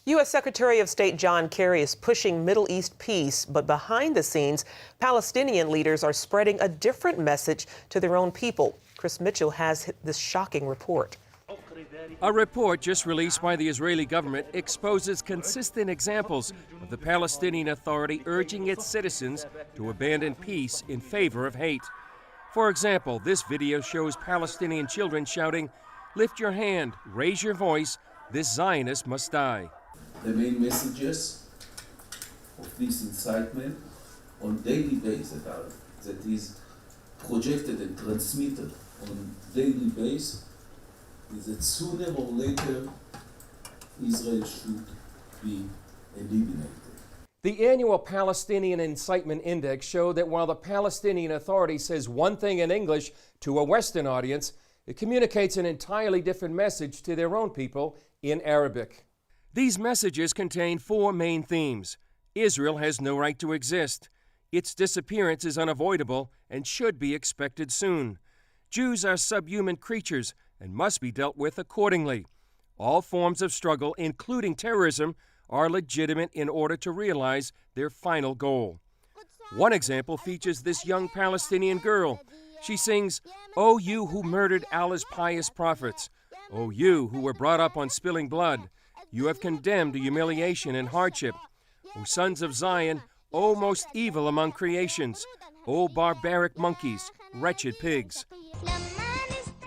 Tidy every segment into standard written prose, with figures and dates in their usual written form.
U.S. Secretary of State John Kerry is pushing Middle East peace, but behind the scenes, Palestinian leaders are spreading a different message to their own people. Chris Mitchell has this shocking report. A report just released by the Israeli government exposes consistent examples of the Palestinian Authority urging its citizens to abandon peace in favor of hate. For example, this video shows Palestinian children shouting, "Lift your hand, raise your voice, this Zionist must die." The main messages of this incitement on daily basis that is projected and transmitted on daily basis is that sooner or later Israel should be eliminated. The annual Palestinian Incitement Index showed that while the Palestinian Authority says one thing in English to a Western audience, it communicates an entirely different message to their own people in Arabic. These messages contain four main themes. Israel has no right to exist. Its disappearance is unavoidable and should be expected soon. Jews are subhuman creatures and must be dealt with accordingly. All forms of struggle, including terrorism, are legitimate in order to realize their final goal. One example features this young Palestinian girl. She sings, "O you who murdered Allah's pious prophets, O you who were brought up on spilling blood, you have condemned to humiliation and hardship. O sons of Zion, O most evil among creations, O barbaric monkeys, wretched pigs."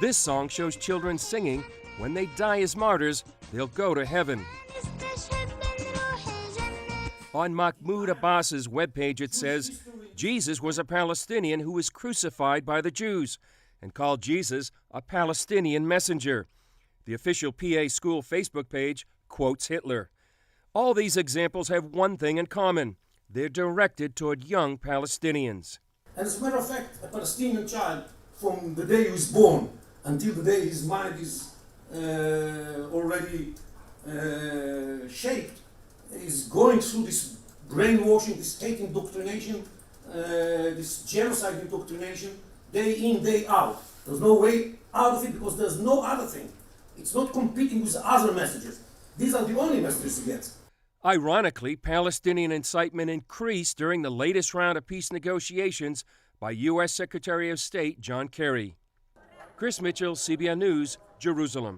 This song shows children singing, when they die as martyrs, they'll go to heaven. On Mahmoud Abbas's webpage it says, Jesus was a Palestinian who was crucified by the Jews, and called Jesus a Palestinian messenger. The official PA school Facebook page quotes Hitler. All these examples have one thing in common. They're directed toward young Palestinians. And as a matter of fact, a Palestinian child, from the day he was born until the day his mind is already shaped, is going through this brainwashing, this state indoctrination, this genocide indoctrination, day in, day out. There's no way out of it because there's no other thing. It's not competing with other messages. These are the only messages you get. Ironically, Palestinian incitement increased during the latest round of peace negotiations by U.S. Secretary of State John Kerry. Chris Mitchell, CBN News, Jerusalem.